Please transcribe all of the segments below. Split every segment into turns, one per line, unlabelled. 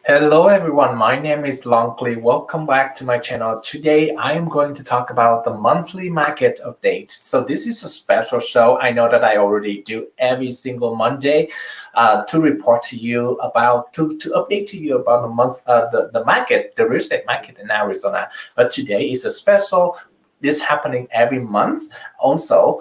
Hello everyone, my name is Longley. Welcome back to my channel. Today I am going to talk about the monthly market update. So this is a special show. I know that I already do every single Monday to report to you about, to update to you about the market, the real estate market in Arizona. But today is a special. This happening every month. Also,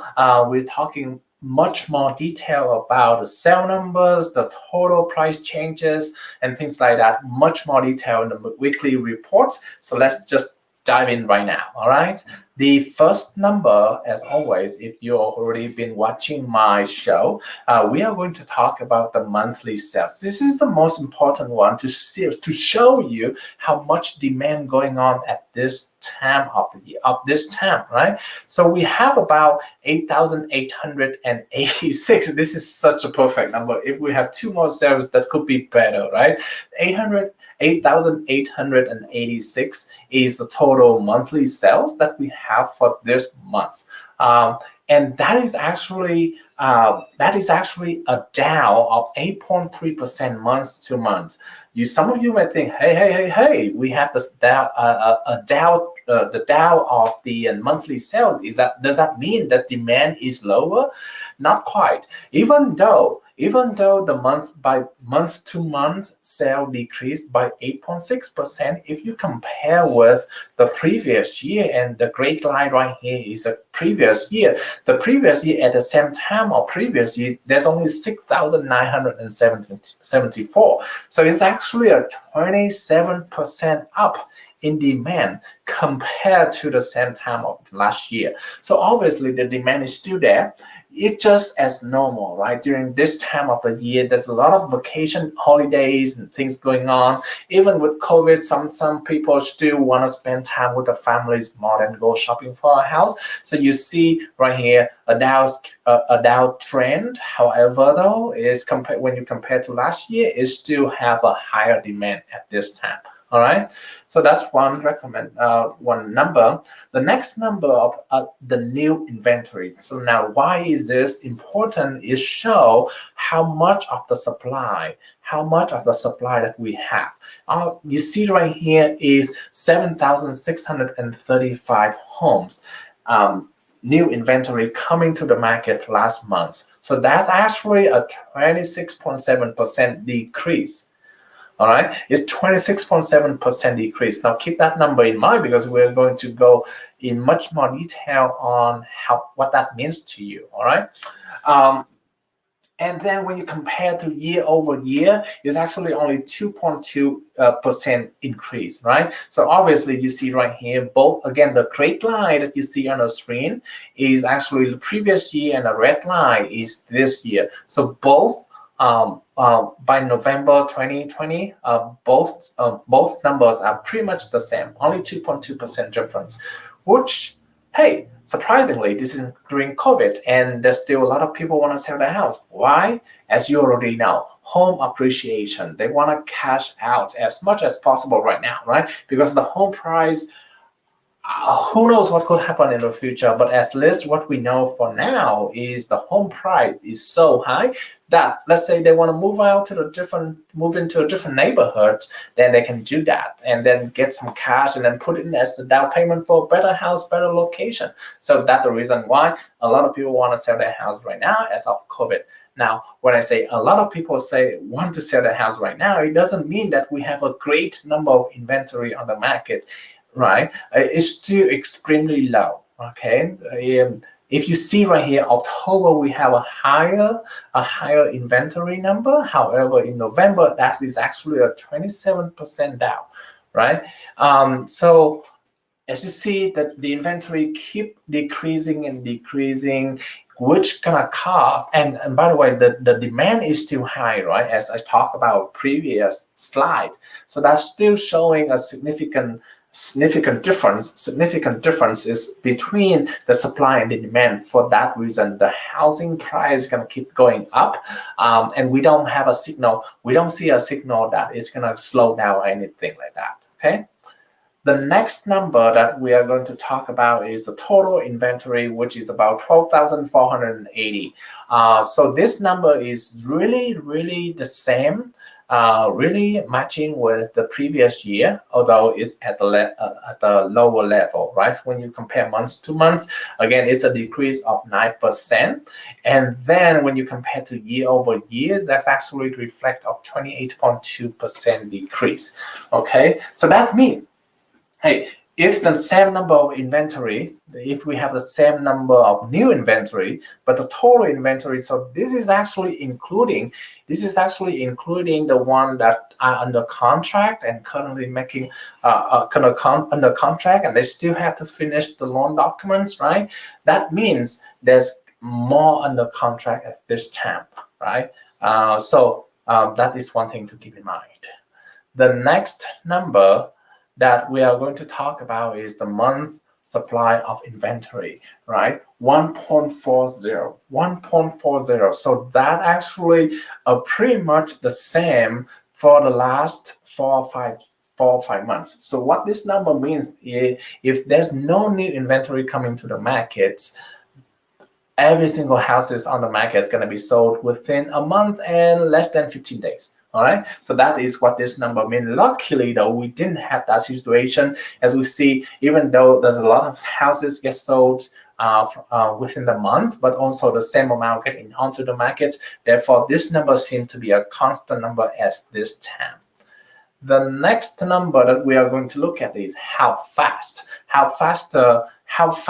we're talking much more detail about the sale numbers, the total price changes, and things like that. Much more detail in the weekly reports. So let's just dive in right now. All right. The first number, as always, if you've already been watching my show, we are going to talk about the monthly sales. This is the most important one to see, to show you how much demand going on at this time of the year, of this time, right? So we have about 8,886. This is such a perfect number. If we have two more sales, that could be better, right? 8,886 is the total monthly sales that we have for this month. And that is actually a down of 8.3% month to month. Some of you might think, hey, we have this down, the down of the monthly sales. Does that mean that demand is lower? Not quite. Even though the month to month sale decreased by 8.6%, if you compare with the previous year, and the great line right here is a previous year. The previous year at the same time or previous year, there's only 6,974. So it's actually a 27% up in demand compared to the same time of last year. So obviously the demand is still there. It's just as normal, right? During this time of the year, there's a lot of vacation holidays and things going on. Even with COVID, some people still want to spend time with the families more than go shopping for a house. So you see right here a Dow trend. However, though, when you compare to last year, it still have a higher demand at this time. All right, so that's one number. The next number of the new inventory. So now, why is this important? Is show how much of the supply that we have. You see right here is 7,635 homes. New inventory coming to the market last month. So that's actually a 26.7% decrease. All right, it's 26.7% decrease. Now keep that number in mind because we're going to go in much more detail on what that means to you. All right. And then when you compare to year over year, it's actually only 2.2% increase, right? So obviously you see right here, both, again, the great line that you see on the screen is actually the previous year, and the red line is this year. So both by November 2020, both numbers are pretty much the same, only 2.2% difference, which, hey, surprisingly, this is during COVID, and there's still a lot of people want to sell their house. Why? As you already know, home appreciation. They want to cash out as much as possible right now, right? Because the home price, who knows what could happen in the future, but at least what we know for now is the home price is so high that, let's say they want to move into a different neighborhood, then they can do that and then get some cash and then put it in as the down payment for a better house, better location. So that's the reason why a lot of people want to sell their house right now as of COVID. Now, when I say a lot of people want to sell their house right now, it doesn't mean that we have a great number of inventory on the market, right? It's still extremely low. Okay. If you see right here, October, we have a higher inventory number. However, in November, that is actually a 27% down, right? So as you see that the inventory keep decreasing and decreasing, which gonna cause, and by the way, the demand is still high, right? As I talked about previous slide. So that's still showing a significant differences between the supply and the demand. For that reason, the housing price is going to keep going up, and we don't have a signal. We don't see a signal that it's going to slow down or anything like that. Okay. The next number that we are going to talk about is the total inventory, which is about 12,480. So this number is really the same really matching with the previous year, although it's at the lower level, right? So when you compare months to months, again, it's a decrease of 9%. And then when you compare to year over year, that's actually reflect of 28.2% decrease. Okay, so that means, hey, if the same number of inventory, if we have the same number of new inventory, but the total inventory, so this is actually including the one that are under contract and currently making under contract, and they still have to finish the loan documents, right? That means there's more under contract at this time, right? So that is one thing to keep in mind. The next number that we are going to talk about is the month's supply of inventory, right? 1.40. So that actually pretty much the same for the last 4 or 5 months. So what this number means is if there's no new inventory coming to the market, every single house is on the market is going to be sold within a month and less than 15 days. All right, so that is what this number means. Luckily, though, we didn't have that situation. As we see, even though there's a lot of houses get sold within the month, but also the same amount getting onto the market. Therefore, this number seems to be a constant number as this time. The next number that we are going to look at is how fast the house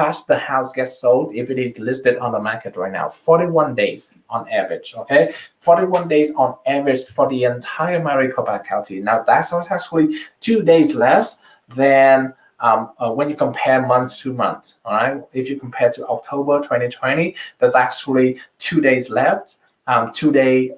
gets sold if it is listed on the market right now. 41 days on average, okay? 41 days on average for the entire Maricopa County. Now that's actually 2 days less than when you compare month to month, all right? If you compare to October 2020, there's actually 2 days left, 2 day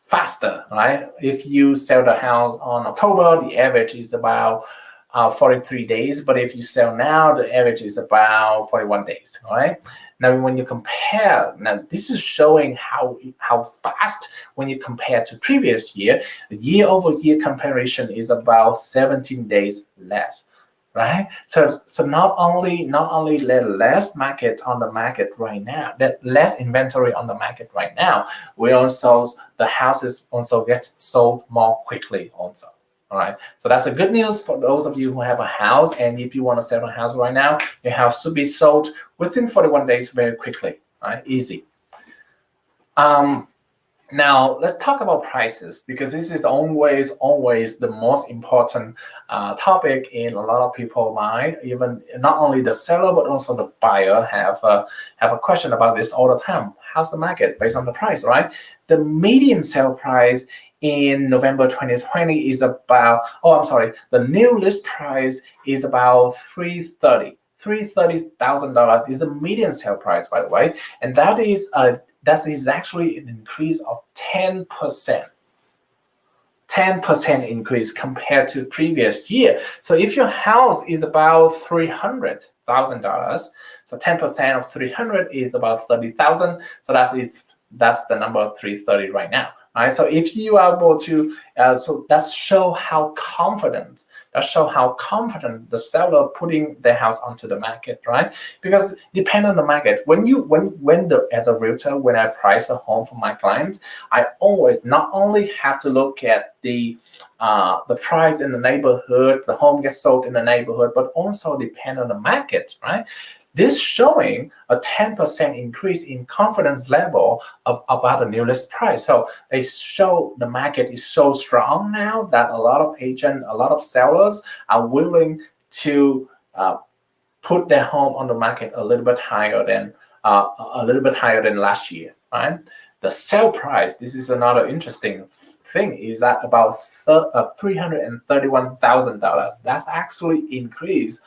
faster, right? If you sell the house on October, the average is about 43 days, but if you sell now, the average is about 41 days, all right? Now, when you compare, now this is showing how fast when you compare to previous year, the year-over-year comparison is about 17 days less, right? So not only less market on the market right now, that less inventory on the market right now, the houses also get sold more quickly also. All right, so that's a good news for those of you who have a house, and if you want to sell a house right now, your house should be sold within 41 days very quickly, right? Easy. Now let's talk about prices, because this is always the most important topic in a lot of people's mind. Even not only the seller but also the buyer have a question about this all the time. How's the market based on the price, right? The median sale price in November 2020 is about, the new list price is about $330,000 is the median sale price, by the way, and that is actually an increase of 10%. 10% increase compared to previous year. So if your house is about $300,000, so 10% of 300 is about 30,000. So that's the number 330 right now. All right. So if you are able to, so that show how confident the seller putting their house onto the market, right? Because depend on the market. As a realtor, when I price a home for my clients, I always not only have to look at the price in the neighborhood, the home gets sold in the neighborhood, but also depend on the market, right? This showing a 10% increase in confidence level about the new list price. So they show the market is so strong now that a lot of agents, a lot of sellers are willing to put their home on the market a little bit higher than last year. Right? The sale price. This is another interesting thing. Is that about $331,000? That's actually increased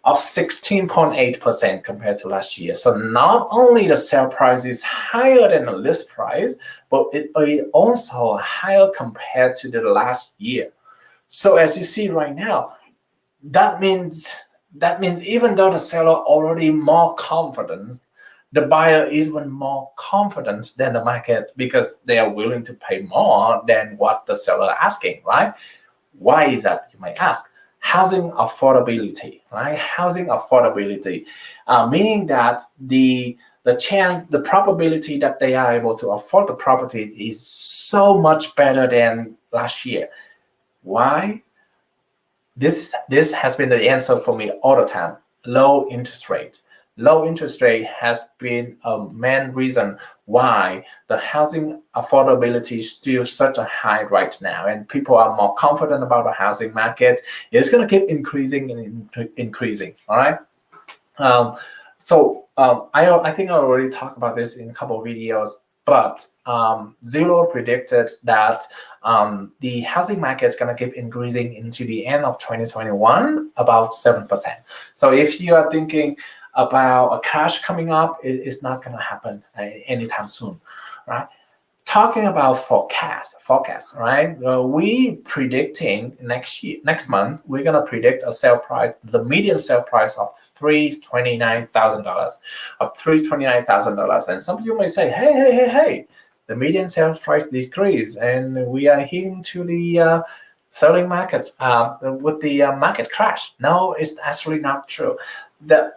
of 16.8% compared to last year. So not only the sale price is higher than the list price, but it also higher compared to the last year. So as you see right now, that means even though the seller already more confident, the buyer is even more confident than the market because they are willing to pay more than what the seller asking, right? Why is that, you might ask? Housing affordability, right? Housing affordability, meaning that the the probability that they are able to afford the properties is so much better than last year. Why? This has been the answer for me all the time. Low interest rate. Low interest rate has been a main reason why the housing affordability is still such a high right now, and people are more confident about the housing market. It's going to keep increasing and increasing. All right. I think I already talked about this in a couple of videos, but Zillow predicted that the housing market is going to keep increasing into the end of 2021 about 7%. So if you are thinking about a crash coming up, it's not going to happen anytime soon, right? Talking about forecast, right? We predicting next month, we're gonna predict a sale price, the median sale price of $329,000, and some of you may say, hey, the median sales price decreased, and we are heading to the selling markets with the market crash. No, it's actually not true.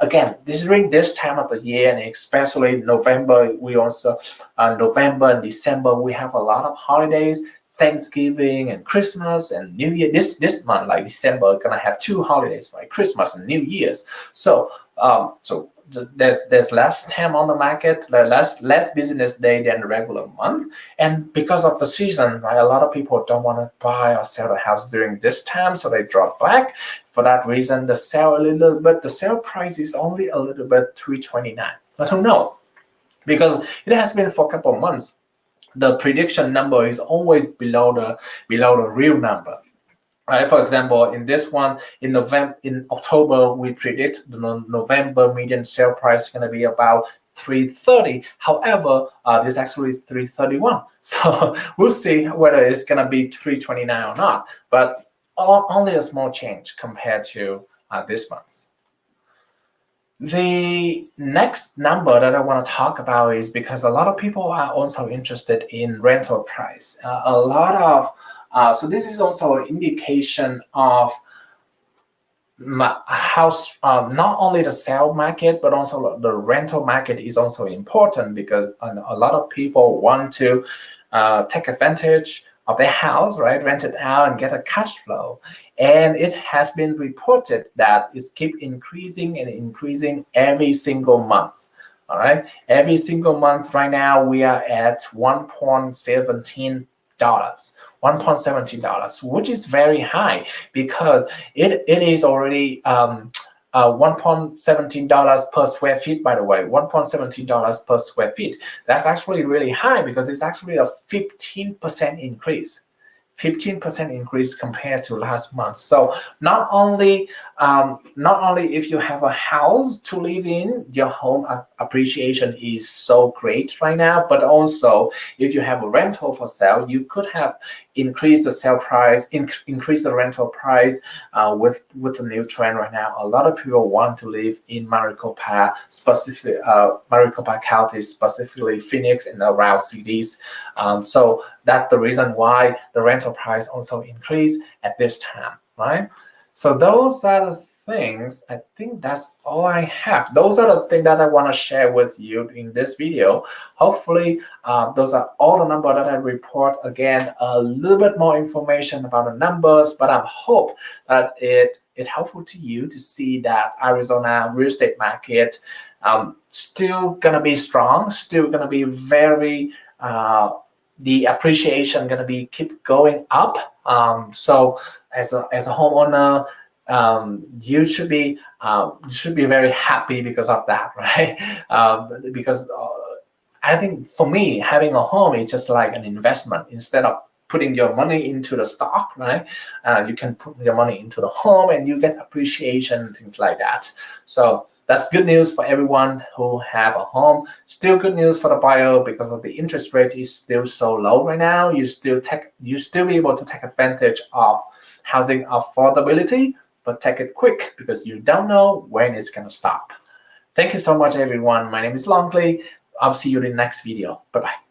Again, during this time of the year, and especially November, we also November and December, we have a lot of holidays, Thanksgiving and Christmas and New Year. This month, like December, gonna have 2 holidays, right? Christmas and New Year's. So there's less time on the market, less business day than the regular month, and because of the season, right, a lot of people don't want to buy or sell the house during this time, so they drop back. For that reason, the sale price is only a little bit $329. But who knows? Because it has been for a couple of months, the prediction number is always below the real number. Right, for example, in this one, in October, we predict the November median sale price is going to be about $330. However, this is actually $331. So we'll see whether it's going to be $329 or not. But only a small change compared to this month. The next number that I want to talk about is because a lot of people are also interested in rental price. So this is also an indication of house, not only the sale market, but also the rental market is also important, because a lot of people want to take advantage of their house, right? Rent it out and get a cash flow. And it has been reported that it's keep increasing and increasing every single month. All right, every single month right now we are at $1.17. $1.17, which is very high, because it is already $1.17 per square feet, by the way, $1.17 per square feet. That's actually really high, because it's actually a 15% increase. 15% increase compared to last month. So not only if you have a house to live in, your home appreciation is so great right now, but also if you have a rental for sale, you could have increased the sale price, increase the rental price with the new trend right now. A lot of people want to live in Maricopa, specifically Maricopa County, specifically Phoenix and around cities. So that's the reason why the rental price also increased at this time, right? So those are the things. I think that's all I have. Those are the things that I want to share with you in this video. Hopefully, those are all the numbers that I report. Again, a little bit more information about the numbers, but I hope that it helpful to you to see that Arizona real estate market still gonna be strong, still gonna be very the appreciation gonna be keep going up. So as a homeowner, you should be very happy because of that, right? Because I think for me, having a home is just like an investment. Instead of putting your money into the stock, right? You can put your money into the home and you get appreciation and things like that. So that's good news for everyone who have a home. Still good news for the buyer, because of the interest rate is still so low right now. You still be able to take advantage of housing affordability, but take it quick, because you don't know when it's gonna stop. Thank you so much, everyone. My name is Longley. I'll see you in the next video. Bye-bye.